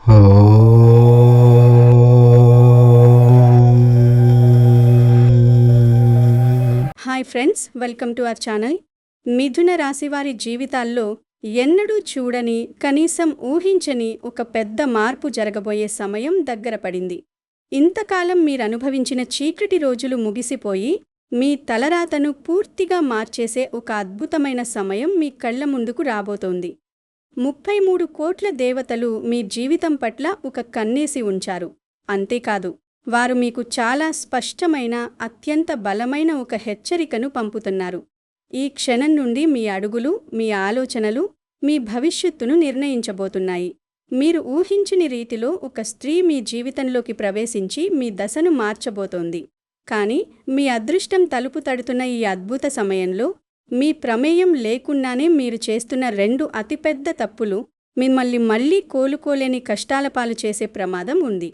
Hi friends, welcome to our channel. మిథున రాశివారి జీవితాల్లో ఎన్నడూ చూడని, కనీసం ఊహించని ఒక పెద్ద మార్పు జరగబోయే సమయం దగ్గర పడింది. ఇంతకాలం మీరనుభవించిన చీకటి రోజులు ముగిసిపోయి, మీ తలరాతను పూర్తిగా మార్చేసే ఒక అద్భుతమైన సమయం మీ కళ్ల ముందుకు రాబోతోంది. 33 కోట్ల దేవతలు మీ జీవితం పట్ల ఒక కన్నేసి ఉంచారు. అంతేకాదు, వారు మీకు చాలా స్పష్టమైన, అత్యంత బలమైన ఒక హెచ్చరికను పంపుతున్నారు. ఈ క్షణం నుండి మీ అడుగులు, మీ ఆలోచనలు, మీ భవిష్యత్తును నిర్ణయించబోతున్నాయి. మీరు ఊహించని రీతిలో ఒక స్త్రీ మీ జీవితంలోకి ప్రవేశించి మీ దశను మార్చబోతోంది. కానీ మీ అదృష్టం తలుపు తడుతున్న ఈ అద్భుత సమయంలో, మీ ప్రమేయం లేకుండానే మీరు చేస్తున్న 2 అతిపెద్ద తప్పులు మిమ్మల్ని మళ్లీ కోలుకోలేని కష్టాల పాలు చేసే ప్రమాదం ఉంది.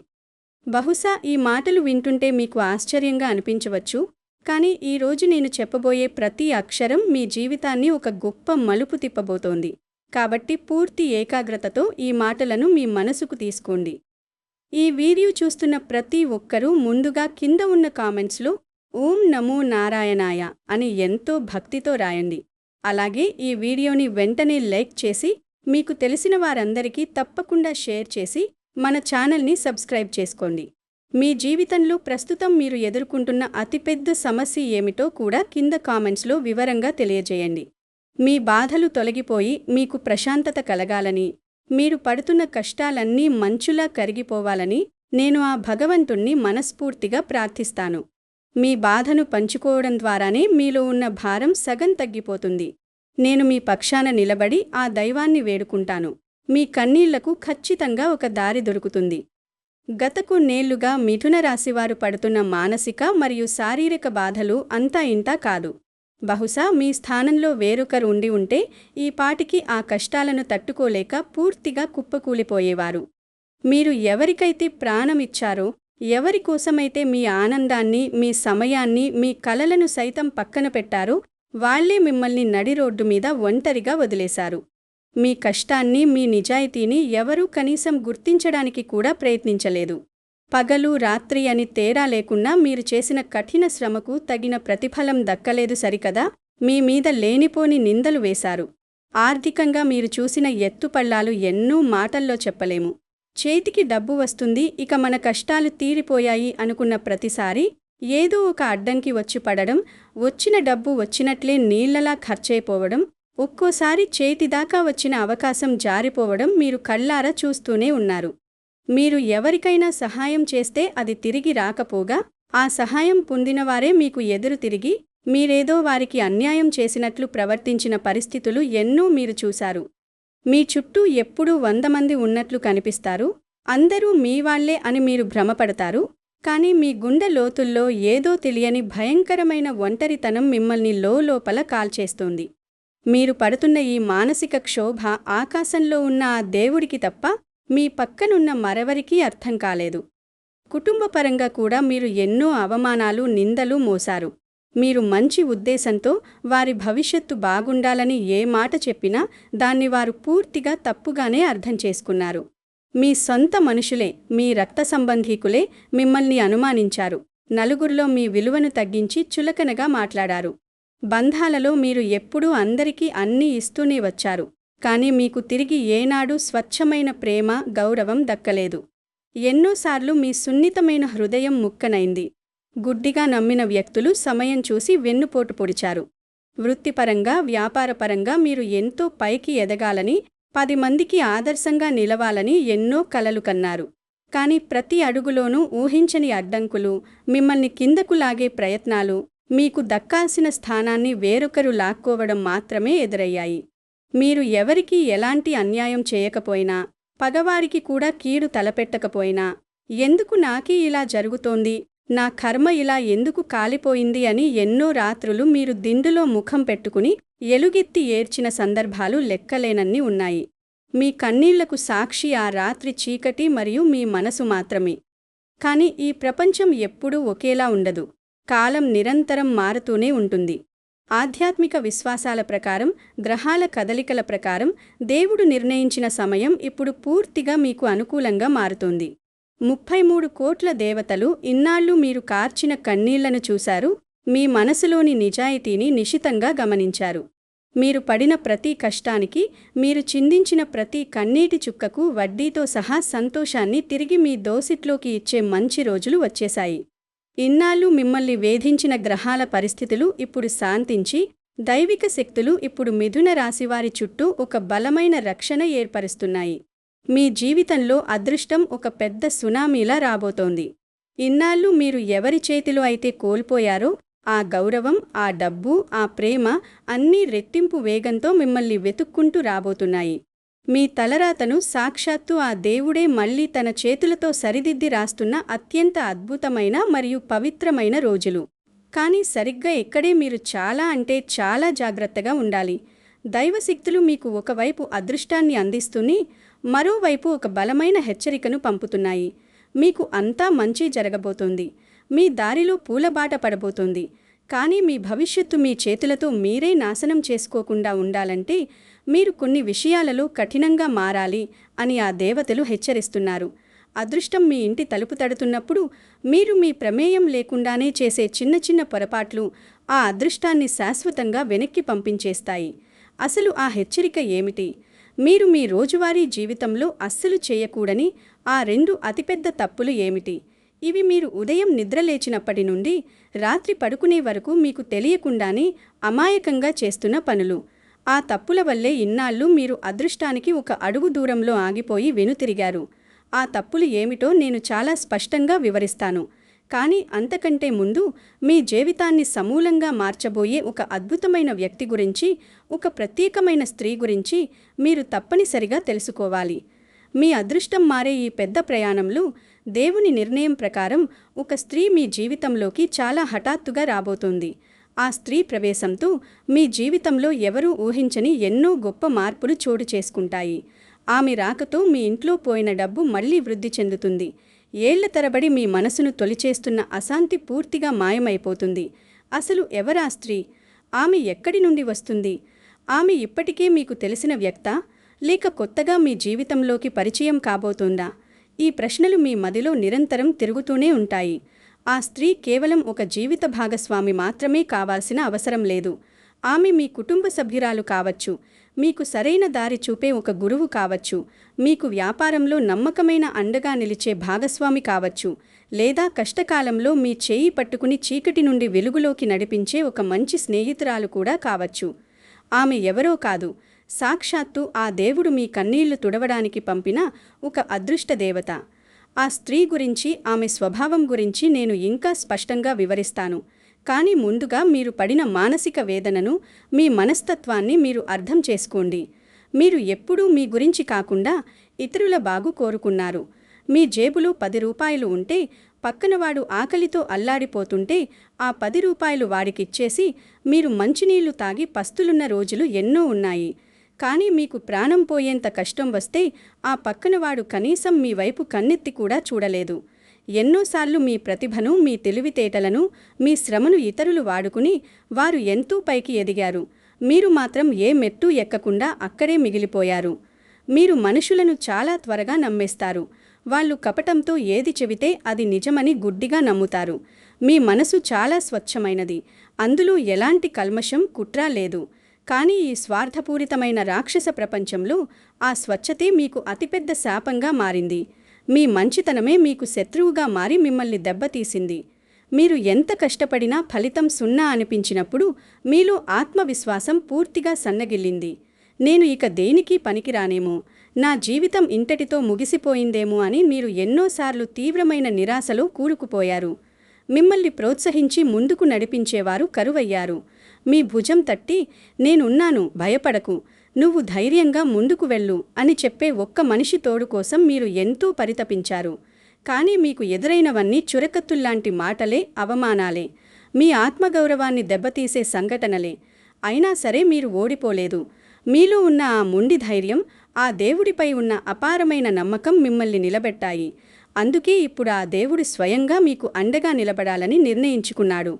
బహుశా ఈ మాటలు వింటుంటే మీకు ఆశ్చర్యంగా అనిపించవచ్చు, కానీ ఈరోజు నేను చెప్పబోయే ప్రతి అక్షరం మీ జీవితాన్ని ఒక గొప్ప మలుపు తిప్పబోతోంది. కాబట్టి పూర్తి ఏకాగ్రతతో ఈ మాటలను మీ మనసుకు తీసుకోండి. ఈ వీడియో చూస్తున్న ప్రతి ఒక్కరూ ముందుగా కింద ఉన్న కామెంట్స్లో ఓం నమో నారాయణాయ అని ఎంతో భక్తితో రాయండి. అలాగే ఈ వీడియోని వెంటనే లైక్ చేసి, మీకు తెలిసిన వారందరికీ తప్పకుండా షేర్ చేసి మన ఛానల్ని సబ్స్క్రైబ్ చేసుకోండి. మీ జీవితంలో ప్రస్తుతం మీరు ఎదుర్కొంటున్న అతిపెద్ద సమస్య ఏమిటో కూడా కింద కామెంట్స్లో వివరంగా తెలియజేయండి. మీ బాధలు తొలగిపోయి మీకు ప్రశాంతత కలగాలని, మీరు పడుతున్న కష్టాలన్నీ మంచులా కరిగిపోవాలని నేను ఆ భగవంతుణ్ణి మనస్ఫూర్తిగా ప్రార్థిస్తాను. మీ బాధను పంచుకోవడం ద్వారానే మీలో ఉన్న భారం సగం తగ్గిపోతుంది. నేను మీ పక్షాన నిలబడి ఆ దైవాన్ని వేడుకుంటాను. మీ కన్నీళ్లకు ఖచ్చితంగా ఒక దారి దొరుకుతుంది. గత కొన్నేళ్లుగా మిథున రాశివారు పడుతున్న మానసిక మరియు శారీరక బాధలు అంతా ఇంతా కాదు. బహుశా మీ స్థానంలో వేరొకరు ఉండి ఉంటే ఈ పాటికి ఆ కష్టాలను తట్టుకోలేక పూర్తిగా కుప్పకూలిపోయేవారు. మీరు ఎవరికైతే ప్రాణమిచ్చారో, ఎవరికోసమైతే మీ ఆనందాన్ని, మీ సమయాన్ని, మీ కలలను సైతం పక్కన పెట్టారో, వాళ్లే మిమ్మల్ని నడి రోడ్డు మీద ఒంటరిగా వదిలేశారు. మీ కష్టాన్ని, మీ నిజాయితీని ఎవరూ కనీసం గుర్తించడానికి కూడా ప్రయత్నించలేదు. పగలు, రాత్రి అని తేడా లేకుండా మీరు చేసిన కఠిన శ్రమకు తగిన ప్రతిఫలం దక్కలేదు సరికదా? మీ మీద లేనిపోని నిందలు వేశారు. ఆర్థికంగా మీరు చూసిన ఎత్తుపల్లాలు ఎన్నో మాటల్లో చెప్పలేము. చేతికి డబ్బు వస్తుంది, ఇక మన కష్టాలు తీరిపోయాయి అనుకున్న ప్రతిసారి ఏదో ఒక అడ్డంకి వచ్చి పడడం, వచ్చిన డబ్బు వచ్చినట్లే నీళ్లలా ఖర్చయిపోవడం, ఒక్కోసారి చేతిదాకా వచ్చిన అవకాశం జారిపోవడం మీరు కళ్ళారా చూస్తూనే ఉన్నారు. మీరు ఎవరికైనా సహాయం చేస్తే అది తిరిగి రాకపోగా, ఆ సహాయం పొందినవారే మీకు ఎదురు తిరిగి మీరేదో వారికి అన్యాయం చేసినట్లు ప్రవర్తించిన పరిస్థితులు ఎన్నో మీరు చూశారు. మీ చుట్టూ ఎప్పుడూ 100 మంది ఉన్నట్లు కనిపిస్తారు. అందరూ మీవాళ్లే అని మీరు భ్రమపడతారు. కానీ మీ గుండె లోతుల్లో ఏదో తెలియని భయంకరమైన ఒంటరితనం మిమ్మల్ని లోపల కాల్చేస్తోంది. మీరు పడుతున్న ఈ మానసిక క్షోభ ఆకాశంలో ఉన్న ఆ దేవుడికి తప్ప మీ పక్కనున్న మరెవరికీ అర్థం కాలేదు. కుటుంబపరంగా కూడా మీరు ఎన్నో అవమానాలు, నిందలు మోశారు. మీరు మంచి ఉద్దేశంతో వారి భవిష్యత్తు బాగుండాలని ఏ మాట చెప్పినా దాన్ని వారు పూర్తిగా తప్పుగానే అర్థం చేసుకున్నారు. మీ సొంత మనుషులే, మీ రక్త సంబంధీకులే మిమ్మల్ని అనుమానించారు. నలుగురిలో మీ విలువను తగ్గించి చులకనగా మాట్లాడారు. బంధాలలో మీరు ఎప్పుడూ అందరికీ అన్నీ ఇస్తూనే వచ్చారు. కానీ మీకు తిరిగి ఏనాడూ స్వచ్ఛమైన ప్రేమ, గౌరవం దక్కలేదు. ఎన్నోసార్లు మీ సున్నితమైన హృదయం ముక్కనైంది. గుడ్డిగా నమ్మిన వ్యక్తులు సమయం చూసి వెన్నుపోటు పొడిచారు. వృత్తిపరంగా, వ్యాపారపరంగా మీరు ఎంతో పైకి ఎదగాలని, 10 మందికి ఆదర్శంగా నిలవాలని ఎన్నో కలలు కన్నారు. కానీ ప్రతి అడుగులోనూ ఊహించని అడ్డంకులు, మిమ్మల్ని కిందకు లాగే ప్రయత్నాలు, మీకు దక్కాల్సిన స్థానాన్ని వేరొకరు లాక్కోవడం మాత్రమే ఎదురయ్యాయి. మీరు ఎవరికీ ఎలాంటి అన్యాయం చేయకపోయినా, పగవారికి కూడా కీడు తలపెట్టకపోయినా, ఎందుకు నాకీ ఇలా జరుగుతోంది, నా కర్మ ఇలా ఎందుకు కాలిపోయింది అని ఎన్నో రాత్రులు మీరు దిండులో ముఖం పెట్టుకుని ఎలుగెత్తి ఏడ్చిన సందర్భాలు లెక్కలేనన్ని ఉన్నాయి. మీ కన్నీళ్లకు సాక్షి ఆ రాత్రి చీకటి మరియు మీ మనసు మాత్రమే. కానీ ఈ ప్రపంచం ఎప్పుడూ ఒకేలా ఉండదు. కాలం నిరంతరం మారుతూనే ఉంటుంది. ఆధ్యాత్మిక విశ్వాసాల ప్రకారం, గ్రహాల కదలికల ప్రకారం దేవుడు నిర్ణయించిన సమయం ఇప్పుడు పూర్తిగా మీకు అనుకూలంగా మారుతోంది. 33 కోట్ల దేవతలు ఇన్నాళ్ళు మీరు కార్చిన కన్నీళ్లను చూశారు, మీ మనసులోని నిజాయితీని నిశితంగా గమనించారు. మీరు పడిన ప్రతి కష్టానికి, మీరు చిందించిన ప్రతి కన్నీటి చుక్కకు వడ్డీతో సహా సంతోషాన్ని తిరిగి మీ దోసిట్లోకి ఇచ్చే మంచి రోజులు వచ్చేశాయి. ఇన్నాళ్ళు మిమ్మల్ని వేధించిన గ్రహాల పరిస్థితులు ఇప్పుడు శాంతించి, దైవిక శక్తులు ఇప్పుడు మిథున రాశివారి చుట్టూ ఒక బలమైన రక్షణ ఏర్పరుస్తున్నాయి. మీ జీవితంలో అదృష్టం ఒక పెద్ద సునామీలా రాబోతోంది. ఇన్నాళ్ళు మీరు ఎవరి చేతిలో అయితే కోల్పోయారో, ఆ గౌరవం, ఆ డబ్బు, ఆ ప్రేమ అన్నీ రెట్టింపు వేగంతో మిమ్మల్ని వెతుక్కుంటూ రాబోతున్నాయి. మీ తలరాతను సాక్షాత్తు ఆ దేవుడే మళ్లీ తన చేతులతో సరిదిద్ది రాస్తున్న అత్యంత అద్భుతమైన మరియు పవిత్రమైన రోజులు. కానీ సరిగ్గా ఇక్కడే మీరు చాలా జాగ్రత్తగా ఉండాలి. దైవశక్తులు మీకు ఒకవైపు అదృష్టాన్ని అందిస్తూనే, మరోవైపు ఒక బలమైన హెచ్చరికను పంపుతున్నాయి. మీకు అంతా మంచి జరగబోతోంది. మీ దారిలో పూలబాట పడబోతోంది. కానీ మీ భవిష్యత్తు మీ చేతులతో మీరే నాశనం చేసుకోకుండా ఉండాలంటే మీరు కొన్ని విషయాలలో కఠినంగా మారాలి అని ఆ దేవతలు హెచ్చరిస్తున్నారు. అదృష్టం మీ ఇంటి తలుపు తడుతున్నప్పుడు మీరు మీ ప్రమేయం లేకుండానే చేసే చిన్న పొరపాట్లు ఆ అదృష్టాన్ని శాశ్వతంగా వెనక్కి పంపించేస్తాయి. అసలు ఆ హెచ్చరిక ఏమిటి? మీరు మీ రోజువారీ జీవితంలో అస్సలు చేయకూడని ఆ 2 అతిపెద్ద తప్పులు ఏమిటి? ఇవి మీరు ఉదయం నిద్రలేచినప్పటి నుండి రాత్రి పడుకునే వరకు మీకు తెలియకుండానే అమాయకంగా చేస్తున్న పనులు. ఆ తప్పుల వల్లే ఇన్నాళ్ళు మీరు అదృష్టానికి ఒక అడుగు దూరంలో ఆగిపోయి వెనుతిరిగారు. ఆ తప్పులు ఏమిటో నేను చాలా స్పష్టంగా వివరిస్తాను. కానీ అంతకంటే ముందు మీ జీవితాన్ని సమూలంగా మార్చబోయే ఒక అద్భుతమైన వ్యక్తి గురించి, ఒక ప్రత్యేకమైన స్త్రీ గురించి మీరు తప్పనిసరిగా తెలుసుకోవాలి. మీ అదృష్టం మారే ఈ పెద్ద ప్రయాణంలో దేవుని నిర్ణయం ప్రకారం ఒక స్త్రీ మీ జీవితంలోకి చాలా హఠాత్తుగా రాబోతోంది. ఆ స్త్రీ ప్రవేశంతో మీ జీవితంలో ఎవరూ ఊహించని ఎన్నో గొప్ప మార్పులు చోటు చేసుకుంటాయి. ఆమె రాకతో మీ ఇంట్లో పోయిన డబ్బు మళ్లీ వృద్ధి చెందుతుంది. ఏళ్ల తరబడి మీ మనసును తొలిచేస్తున్న అశాంతి పూర్తిగా మాయమైపోతుంది. అసలు ఎవరా స్త్రీ? ఆమె ఎక్కడి నుండి వస్తుంది? ఆమె ఇప్పటికే మీకు తెలిసిన వ్యక్తా, లేక కొత్తగా మీ జీవితంలోకి పరిచయం కాబోతోందా? ఈ ప్రశ్నలు మీ మదిలో నిరంతరం తిరుగుతూనే ఉంటాయి. ఆ స్త్రీ కేవలం ఒక జీవిత భాగస్వామి మాత్రమే కావాల్సిన అవసరం లేదు. ఆమె మీ కుటుంబ సభ్యురాలు కావచ్చు, మీకు సరైన దారి చూపే ఒక గురువు కావచ్చు, మీకు వ్యాపారంలో నమ్మకమైన అండగా నిలిచే భాగస్వామి కావచ్చు, లేదా కష్టకాలంలో మీ చేయి పట్టుకుని చీకటి నుండి వెలుగులోకి నడిపించే ఒక మంచి స్నేహితురాలు కూడా కావచ్చు. ఆమె ఎవరో కాదు, సాక్షాత్తు ఆ దేవుడు మీ కన్నీళ్లు తుడవడానికి పంపిన ఒక అదృష్ట దేవత. ఆ స్త్రీ గురించి, ఆమె స్వభావం గురించి నేను ఇంకా స్పష్టంగా వివరిస్తాను. కానీ ముందుగా మీరు పడిన మానసిక వేదనను, మీ మనస్తత్వాన్ని మీరు అర్థం చేసుకోండి. మీరు ఎప్పుడూ మీ గురించి కాకుండా ఇతరుల బాగు కోరుకున్నారు. మీ జేబులో 10 రూపాయలు ఉంటే, పక్కనవాడు ఆకలితో అల్లాడిపోతుంటే ఆ 10 రూపాయలు వాడికిచ్చేసి మీరు మంచినీళ్లు తాగి పస్తులున్న రోజులు ఎన్నో ఉన్నాయి. కానీ మీకు ప్రాణం పోయేంత కష్టం వస్తే ఆ పక్కనవాడు కనీసం మీ వైపు కన్నెత్తి కూడా చూడలేదు. ఎన్నోసార్లు మీ ప్రతిభను, మీ తెలివితేటలను, మీ శ్రమను ఇతరులు వాడుకుని వారు ఎంతో పైకి ఎదిగారు. మీరు మాత్రం ఏ మెట్టు ఎక్కకుండా అక్కడే మిగిలిపోయారు. మీరు మనుషులను చాలా త్వరగా నమ్మేస్తారు. వాళ్ళు కపటంతో ఏది చెబితే అది నిజమని గుడ్డిగా నమ్ముతారు. మీ మనసు చాలా స్వచ్ఛమైనది. అందులో ఎలాంటి కల్మషం, కుట్ర లేదు. కానీ ఈ స్వార్థపూరితమైన రాక్షస ప్రపంచంలో ఆ స్వచ్ఛతే మీకు అతిపెద్ద శాపంగా మారింది. మీ మంచితనమే మీకు శత్రువుగా మారి మిమ్మల్ని దెబ్బతీసింది. మీరు ఎంత కష్టపడినా ఫలితం 0 అనిపించినప్పుడు మీలో ఆత్మవిశ్వాసం పూర్తిగా సన్నగిల్లింది. నేను ఇక దేనికి పనికిరానేమో, నా జీవితం ఇంతటితో ముగిసిపోయిందేమో అని మీరు ఎన్నోసార్లు తీవ్రమైన నిరాశలో కూరుకుపోయారు. మిమ్మల్ని ప్రోత్సహించి ముందుకు నడిపించేవారు కరువయ్యారు. మీ భుజం తట్టి, నేనున్నాను, భయపడకు, నువ్వు ధైర్యంగా ముందుకు వెళ్ళు అని చెప్పే ఒక్క మనిషి తోడు కోసం మీరు ఎంతో పరితపించారు. కానీ మీకు ఎదురైనవన్నీ చురకత్తుల్లాంటి మాటలే, అవమానాలే, మీ ఆత్మగౌరవాన్ని దెబ్బతీసే సంఘటనలే. అయినా సరే మీరు ఓడిపోలేదు. మీలో ఉన్న ఆ మొండి ధైర్యం, ఆ దేవుడిపై ఉన్న అపారమైన నమ్మకం మిమ్మల్ని నిలబెట్టాయి. అందుకే ఇప్పుడు ఆ దేవుడు స్వయంగా మీకు అండగా నిలబడాలని నిర్ణయించుకున్నాడు.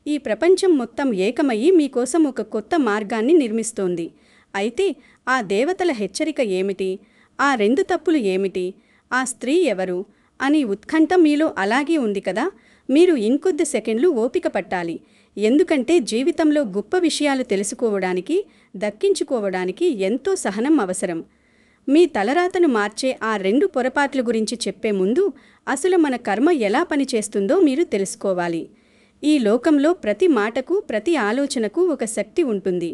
ఈ ప్రపంచం మొత్తం ఏకమయ్యి మీకోసం ఒక కొత్త మార్గాన్ని నిర్మిస్తోంది. అయితే ఆ దేవతల హెచ్చరిక ఏమిటి? ఆ 2 తప్పులు ఏమిటి? ఆ స్త్రీ ఎవరు? అని ఉత్కంఠ మీలో అలాగే ఉంది కదా? మీరు ఇంకొద్ది సెకండ్లు ఓపిక పట్టాలి. ఎందుకంటే జీవితంలో గొప్ప విషయాలు తెలుసుకోవడానికి, దక్కించుకోవడానికి ఎంతో సహనం అవసరం. మీ తలరాతను మార్చే ఆ 2 పొరపాట్ల గురించి చెప్పే ముందు అసలు మన కర్మ ఎలా పనిచేస్తుందో మీరు తెలుసుకోవాలి. ఈ లోకంలో ప్రతి మాటకు, ప్రతి ఆలోచనకు ఒక శక్తి ఉంటుంది.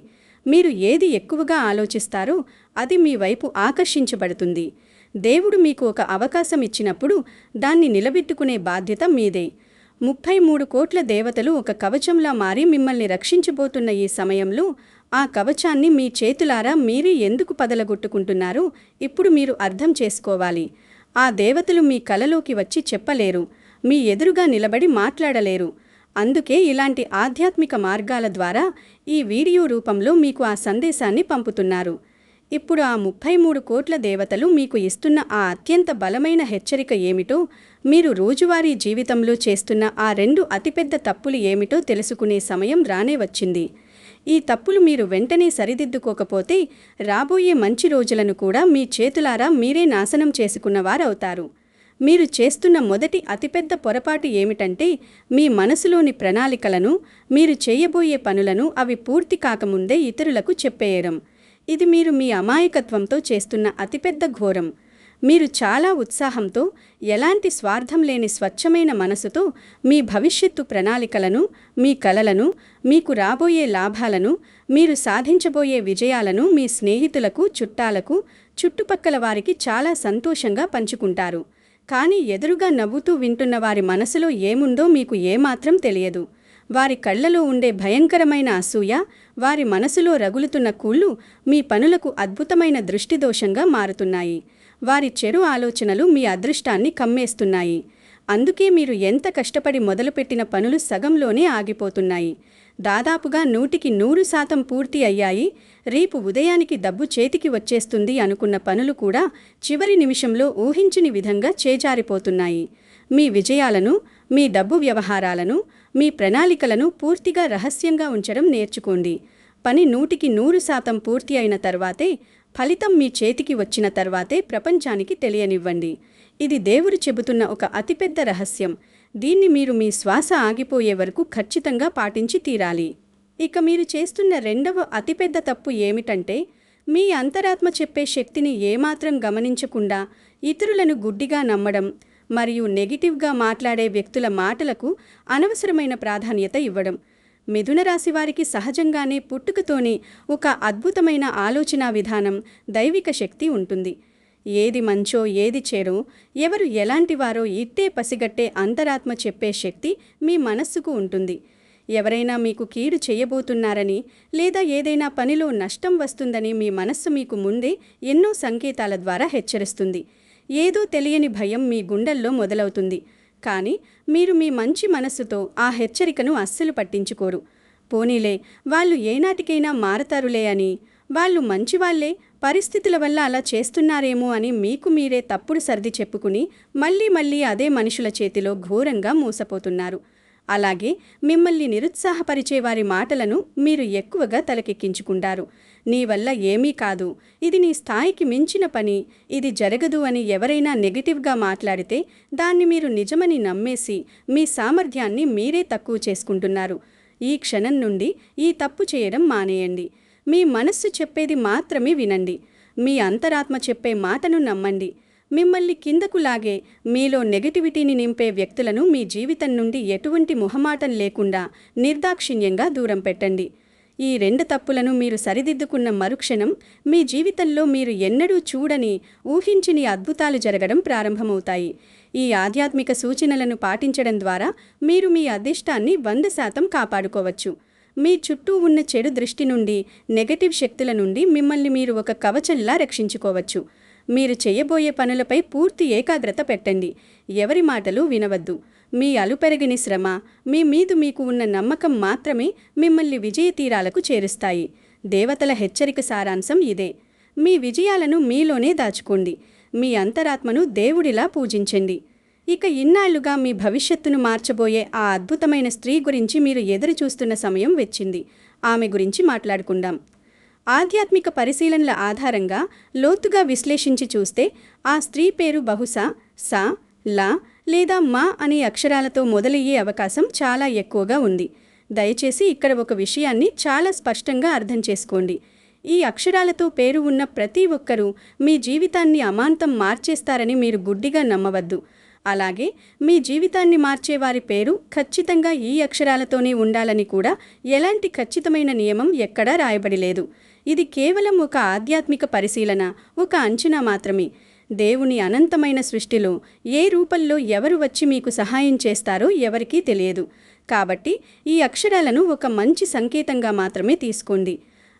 మీరు ఏది ఎక్కువగా ఆలోచిస్తారో అది మీ వైపు ఆకర్షించబడుతుంది. దేవుడు మీకు ఒక అవకాశం ఇచ్చినప్పుడు దాన్ని నిలబెట్టుకునే బాధ్యత మీదే. 33 కోట్ల దేవతలు ఒక కవచంలా మారి మిమ్మల్ని రక్షించబోతున్న ఈ సమయంలో ఆ కవచాన్ని మీ చేతులారా మీరే ఎందుకు పదలగొట్టుకుంటున్నారో ఇప్పుడు మీరు అర్థం చేసుకోవాలి. ఆ దేవతలు మీ కలలోకి వచ్చి చెప్పలేరు, మీ ఎదురుగా నిలబడి మాట్లాడలేరు. అందుకే ఇలాంటి ఆధ్యాత్మిక మార్గాల ద్వారా ఈ వీడియో రూపంలో మీకు ఆ సందేశాన్ని పంపుతున్నారు. ఇప్పుడు ఆ 33 కోట్ల దేవతలు మీకు ఇస్తున్న ఆ అత్యంత బలమైన హెచ్చరిక ఏమిటో, మీరు రోజువారీ జీవితంలో చేస్తున్న ఆ 2 అతిపెద్ద తప్పులు ఏమిటో తెలుసుకునే సమయం రానే వచ్చింది. ఈ తప్పులు మీరు వెంటనే సరిదిద్దుకోకపోతే రాబోయే మంచి రోజులను కూడా మీ చేతులారా మీరే నాశనం చేసుకున్నవారవుతారు. మీరు చేస్తున్న మొదటి అతిపెద్ద పొరపాటు ఏమిటంటే మీ మనసులోని ప్రణాళికలను, మీరు చేయబోయే పనులను అవి పూర్తి కాకముందే ఇతరులకు చెప్పేయడం. ఇది మీరు మీ అమాయకత్వంతో చేస్తున్న అతిపెద్ద ఘోరం. మీరు చాలా ఉత్సాహంతో, ఎలాంటి స్వార్థం లేని స్వచ్ఛమైన మనసుతో మీ భవిష్యత్తు ప్రణాళికలను, మీ కలలను, మీకు రాబోయే లాభాలను, మీరు సాధించబోయే విజయాలను మీ స్నేహితులకు, చుట్టాలకు, చుట్టుపక్కల వారికి చాలా సంతోషంగా పంచుకుంటారు. కానీ ఎదురుగా నవ్వుతూ వింటున్న వారి మనసులో ఏముందో మీకు ఏమాత్రం తెలియదు. వారి కళ్లలో ఉండే భయంకరమైన అసూయ, వారి మనసులో రగులుతున్న కుళ్ళు మీ పనులకు అద్భుతమైన దృష్టిదోషంగా మారుతున్నాయి. వారి చెడు ఆలోచనలు మీ అదృష్టాన్ని కమ్మేస్తున్నాయి. అందుకే మీరు ఎంత కష్టపడి మొదలుపెట్టిన పనులు సగంలోనే ఆగిపోతున్నాయి. దాదాపుగా 100% పూర్తి అయ్యాయి, రేపు ఉదయానికి డబ్బు చేతికి వచ్చేస్తుంది అనుకున్న పనులు కూడా చివరి నిమిషంలో ఊహించని విధంగా చేజారిపోతున్నాయి. మీ విజయాలను, మీ డబ్బు వ్యవహారాలను, మీ ప్రణాళికలను పూర్తిగా రహస్యంగా ఉంచడం నేర్చుకోండి. పని 100% పూర్తి అయిన తర్వాతే, ఫలితం మీ చేతికి వచ్చిన తర్వాతే ప్రపంచానికి తెలియనివ్వండి. ఇది దేవుడు చెబుతున్న ఒక అతిపెద్ద రహస్యం. దీన్ని మీరు మీ శ్వాస ఆగిపోయే వరకు ఖచ్చితంగా పాటించి తీరాలి. ఇక మీరు చేస్తున్న 2వ అతిపెద్ద తప్పు ఏమిటంటే, మీ అంతరాత్మ చెప్పే శక్తిని ఏమాత్రం గమనించకుండా ఇతరులను గుడ్డిగా నమ్మడం మరియు నెగిటివ్గా మాట్లాడే వ్యక్తుల మాటలకు అనవసరమైన ప్రాధాన్యత ఇవ్వడం. మిథున రాశి వారికి సహజంగానే పుట్టుకతోనే ఒక అద్భుతమైన ఆలోచనా విధానం, దైవిక శక్తి ఉంటుంది. ఏది మంచో ఏది చెడో, ఎవరు ఎలాంటివారో ఇట్టే పసిగట్టే అంతరాత్మ చెప్పే శక్తి మీ మనస్సుకు ఉంటుంది. ఎవరైనా మీకు కీడు చేయబోతున్నారని లేదా ఏదైనా పనిలో నష్టం వస్తుందని మీ మనస్సు మీకు ముందే ఎన్నో సంకేతాల ద్వారా హెచ్చరిస్తుంది. ఏదో తెలియని భయం మీ గుండెల్లో మొదలవుతుంది. కానీ మీరు మీ మంచి మనస్సుతో ఆ హెచ్చరికను అస్సలు పట్టించుకోరు. పోనీలే, వాళ్ళు ఏనాటికైనా మారతారులే అని, వాళ్ళు మంచివాళ్లే, పరిస్థితుల వల్ల అలా చేస్తున్నారేమో అని మీకు మీరే తప్పుడు సర్ది చెప్పుకుని మళ్ళీ అదే మనుషుల చేతిలో ఘోరంగా మోసపోతున్నారు. అలాగే మిమ్మల్ని నిరుత్సాహపరిచే వారి మాటలను మీరు ఎక్కువగా తలకెక్కించుకుంటారు. నీ వల్ల ఏమీ కాదు, ఇది నీ స్థాయికి మించిన పని, ఇది జరగదు అని ఎవరైనా నెగటివ్గా మాట్లాడితే దాన్ని మీరు నిజమని నమ్మేసి మీ సామర్థ్యాన్ని మీరే తక్కువ చేసుకుంటున్నారు. ఈ క్షణం నుండి ఈ తప్పు చేయడం మానేయండి. మీ మనస్సు చెప్పేది మాత్రమే వినండి. మీ అంతరాత్మ చెప్పే మాటను నమ్మండి. మిమ్మల్ని కిందకు లాగే, మీలో నెగటివిటీని నింపే వ్యక్తులను మీ జీవితం నుండి ఎటువంటి మొహమాటం లేకుండా నిర్దాక్షిణ్యంగా దూరం పెట్టండి. ఈ 2 తప్పులను మీరు సరిదిద్దుకున్న మరుక్షణం మీ జీవితంలో మీరు ఎన్నడూ చూడని, ఊహించని అద్భుతాలు జరగడం ప్రారంభమవుతాయి. ఈ ఆధ్యాత్మిక సూచనలను పాటించడం ద్వారా మీరు మీ అదృష్టాన్ని 100% కాపాడుకోవచ్చు. మీ చుట్టూ ఉన్న చెడు దృష్టి నుండి, నెగటివ్ శక్తుల నుండి మిమ్మల్ని మీరు ఒక కవచంలా రక్షించుకోవచ్చు. మీరు చేయబోయే పనులపై పూర్తి ఏకాగ్రత పెట్టండి. ఎవరి మాటలు వినవద్దు. మీ అలుపెరగని శ్రమ, మీ మీద మీకు ఉన్న నమ్మకం మాత్రమే మిమ్మల్ని విజయ తీరాలకు చేరుస్తాయి. దేవతల హెచ్చరిక సారాంశం ఇదే. మీ విజయాలను మీలోనే దాచుకోండి. మీ అంతరాత్మను దేవుడిలా పూజించండి. ఇక ఇన్నాళ్లుగా మీ భవిష్యత్తును మార్చబోయే ఆ అద్భుతమైన స్త్రీ గురించి మీరు ఎదురు చూస్తున్న సమయం వచ్చింది. ఆమె గురించి మాట్లాడుకుందాం. ఆధ్యాత్మిక పరిశీలనల ఆధారంగా లోతుగా విశ్లేషించి చూస్తే ఆ స్త్రీ పేరు బహుశా సా, లా లేదా మా అనే అక్షరాలతో మొదలయ్యే అవకాశం చాలా ఎక్కువగా ఉంది. దయచేసి ఇక్కడ ఒక విషయాన్ని చాలా స్పష్టంగా అర్థం చేసుకోండి. ఈ అక్షరాలతో పేరు ఉన్న ప్రతి ఒక్కరూ మీ జీవితాన్ని అమాంతం మార్చేస్తారని మీరు గుడ్డిగా నమ్మవద్దు. అలాగే మీ జీవితాన్ని మార్చేవారి పేరు ఖచ్చితంగా ఈ అక్షరాలతోనే ఉండాలని కూడా ఎలాంటి ఖచ్చితమైన నియమం ఎక్కడా రాయబడి లేదు. ఇది కేవలం ఒక ఆధ్యాత్మిక పరిశీలన, ఒక అంచనా మాత్రమే. దేవుని అనంతమైన సృష్టిలో ఏ రూపంలో ఎవరు వచ్చి మీకు సహాయం చేస్తారో ఎవరికీ తెలియదు. కాబట్టి ఈ అక్షరాలను ఒక మంచి సంకేతంగా మాత్రమే తీసుకోండి.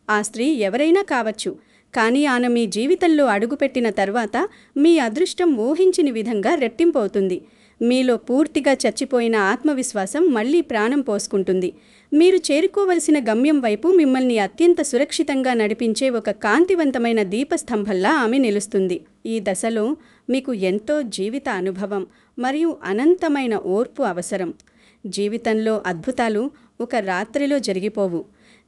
ఆ స్త్రీ ఎవరైనా కావచ్చు, కానీ ఆమె మీ జీవితంలో అడుగుపెట్టిన తర్వాత మీ అదృష్టం ఊహించని విధంగా రెట్టింపవుతుంది. మీలో పూర్తిగా చచ్చిపోయిన ఆత్మవిశ్వాసం మళ్లీ ప్రాణం పోసుకుంటుంది. మీరు చేరుకోవలసిన గమ్యం వైపు మిమ్మల్ని అత్యంత సురక్షితంగా నడిపించే ఒక కాంతివంతమైన దీపస్తంభంలా ఆమె నిలుస్తుంది. ఈ దశలో మీకు ఎంతో జీవిత అనుభవం మరియు అనంతమైన ఓర్పు అవసరం. జీవితంలో అద్భుతాలు ఒక రాత్రిలో జరిగిపోవు.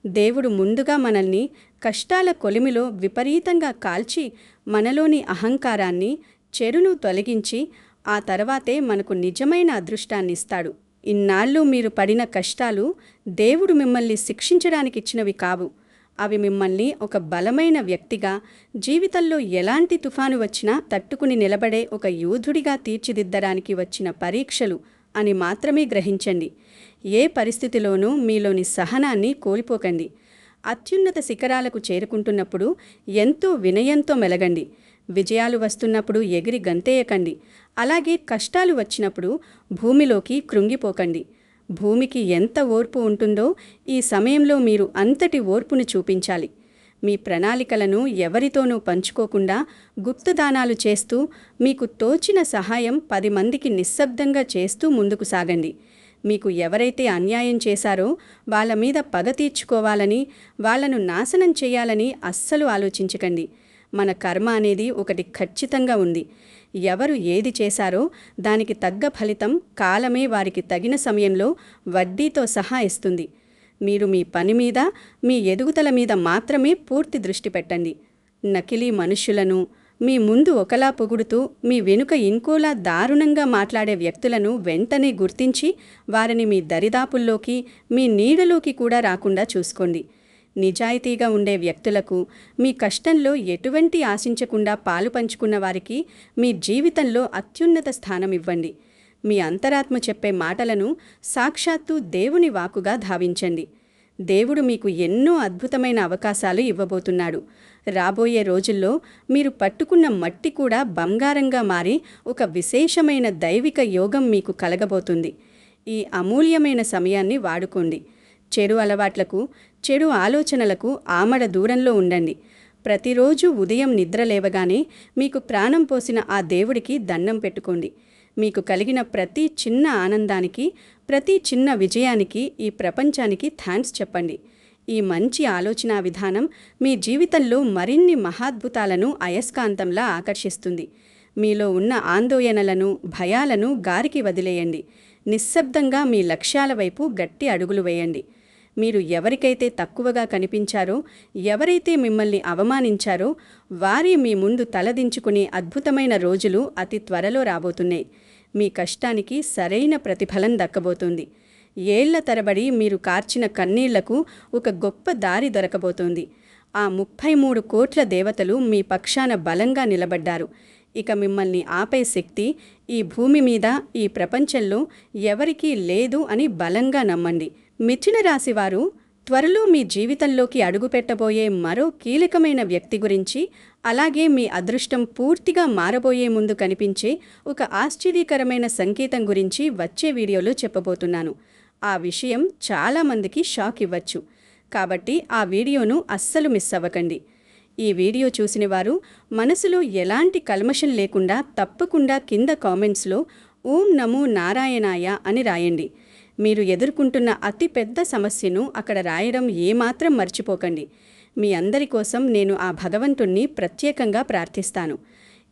దేవుడు ముందుగా మనల్ని కష్టాల కొలిమిలో విపరీతంగా కాల్చి మనలోని అహంకారాన్ని, చెడును తొలగించి ఆ తర్వాతే మనకు నిజమైన అదృష్టాన్నిస్తాడు. ఇన్నాళ్ళు మీరు పడిన కష్టాలు దేవుడు మిమ్మల్ని శిక్షించడానికిచ్చినవి కావు. అవి మిమ్మల్ని ఒక బలమైన వ్యక్తిగా, జీవితంలో ఎలాంటి తుఫాను వచ్చినా తట్టుకుని నిలబడే ఒక యోధుడిగా తీర్చిదిద్దడానికి వచ్చిన పరీక్షలు అని మాత్రమే గ్రహించండి. ఏ పరిస్థితిలోనూ మీలోని సహనాన్ని కోల్పోకండి. అత్యున్నత శిఖరాలకు చేరుకుంటున్నప్పుడు ఎంతో వినయంతో మెలగండి. విజయాలు వస్తున్నప్పుడు ఎగిరి గంతేయకండి. అలాగే కష్టాలు వచ్చినప్పుడు భూమిలోకి కృంగిపోకండి. భూమికి ఎంత ఓర్పు ఉంటుందో ఈ సమయంలో మీరు అంతటి ఓర్పును చూపించాలి. మీ ప్రణాళికలను ఎవరితోనూ పంచుకోకుండా గుప్తదానాలు చేస్తూ, మీకు తోచిన సహాయం 10 మందికి నిశ్శబ్దంగా చేస్తూ ముందుకు సాగండి. మీకు ఎవరైతే అన్యాయం చేశారో వాళ్ళ మీద పగ తీర్చుకోవాలని, వాళ్లను నాశనం చేయాలని అస్సలు ఆలోచించకండి. మన కర్మ అనేది ఒకటి ఖచ్చితంగా ఉంది. ఎవరు ఏది చేశారో దానికి తగ్గ ఫలితం కాలమే వారికి తగిన సమయంలో వడ్డీతో సహా ఇస్తుంది. మీరు మీ పని మీద, మీ ఎదుగుదల మీద మాత్రమే పూర్తి దృష్టి పెట్టండి. నకిలీ మనుష్యులను, మీ ముందు ఒకలా పొగుడుతూ మీ వెనుక ఇంకోలా దారుణంగా మాట్లాడే వ్యక్తులను వెంటనే గుర్తించి వారిని మీ దరిదాపుల్లోకి, మీ నీడలోకి కూడా రాకుండా చూసుకోండి. నిజాయితీగా ఉండే వ్యక్తులకు, మీ కష్టంలో ఎటువంటి ఆశించకుండా పాలు పంచుకున్న వారికి మీ జీవితంలో అత్యున్నత స్థానం ఇవ్వండి. మీ అంతరాత్మ చెప్పే మాటలను సాక్షాత్తు దేవుని వాక్కుగా భావించండి. దేవుడు మీకు ఎన్నో అద్భుతమైన అవకాశాలు ఇవ్వబోతున్నాడు. రాబోయే రోజుల్లో మీరు పట్టుకున్న మట్టి కూడా బంగారంగా మారి ఒక విశేషమైన దైవిక యోగం మీకు కలగబోతుంది. ఈ అమూల్యమైన సమయాన్ని వాడుకోండి. చెడు అలవాట్లకు, చెడు ఆలోచనలకు ఆమడ దూరంలో ఉండండి. ప్రతిరోజు ఉదయం నిద్ర లేవగానే మీకు ప్రాణం పోసిన ఆ దేవుడికి దండం పెట్టుకోండి. మీకు కలిగిన ప్రతి చిన్న ఆనందానికి, ప్రతి చిన్న విజయానికి ఈ ప్రపంచానికి థ్యాంక్స్ చెప్పండి. ఈ మంచి ఆలోచనా విధానం మీ జీవితంలో మరిన్ని మహాద్భుతాలను అయస్కాంతంలా ఆకర్షిస్తుంది. మీలో ఉన్న ఆందోళనలను, భయాలను గారికి వదిలేయండి. నిశ్శబ్దంగా మీ లక్ష్యాల వైపు గట్టి అడుగులు వేయండి. మీరు ఎవరికైతే తక్కువగా కనిపించారో, ఎవరైతే మిమ్మల్ని అవమానించారో వారి మీ ముందు తలదించుకునే అద్భుతమైన రోజులు అతి త్వరలో రాబోతున్నాయి. మీ కష్టానికి సరైన ప్రతిఫలం దక్కబోతుంది. ఏళ్ల తరబడి మీరు కార్చిన కన్నీళ్లకు ఒక గొప్ప దారి దొరకబోతోంది. ఆ 33 కోట్ల దేవతలు మీ పక్షాన బలంగా నిలబడ్డారు. ఇక మిమ్మల్ని ఆపే శక్తి ఈ భూమి మీద, ఈ ప్రపంచంలో ఎవరికీ లేదు అని బలంగా నమ్మండి. మిథున రాశివారు త్వరలో మీ జీవితంలోకి అడుగుపెట్టబోయే మరో కీలకమైన వ్యక్తి గురించి, అలాగే మీ అదృష్టం పూర్తిగా మారబోయే ముందు కనిపించే ఒక ఆశ్చర్యకరమైన సంకేతం గురించి వచ్చే వీడియోలో చెప్పబోతున్నాను. ఆ విషయం చాలామందికి షాక్ ఇవ్వచ్చు. కాబట్టి ఆ వీడియోను అస్సలు మిస్ అవ్వకండి. ఈ వీడియో చూసిన వారు మనసులో ఎలాంటి కల్మషం లేకుండా తప్పకుండా కింద కామెంట్స్లో ఓం నమో నారాయణాయ అని రాయండి. మీరు ఎదుర్కొంటున్న అతి పెద్ద సమస్యను అక్కడ రాయడం ఏమాత్రం మర్చిపోకండి. మీ అందరి కోసం నేను ఆ భగవంతుణ్ణి ప్రత్యేకంగా ప్రార్థిస్తాను.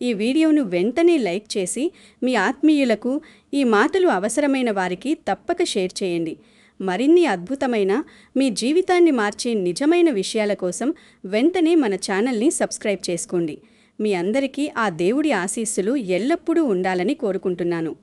ఈ వీడియోను వెంటనే లైక్ చేసి మీ ఆత్మీయులకు ఈ మాటలు అవసరమైన వారికి తప్పక షేర్ చేయండి. మరిన్ని అద్భుతమైన మీ జీవితాన్ని మార్చే నిజమైన విషయాల కోసం వెంటనే మన ఛానల్ని సబ్స్క్రైబ్ చేసుకోండి. మీ అందరికీ ఆ దేవుడి ఆశీస్సులు ఎల్లప్పుడూ ఉండాలని కోరుకుంటున్నాను.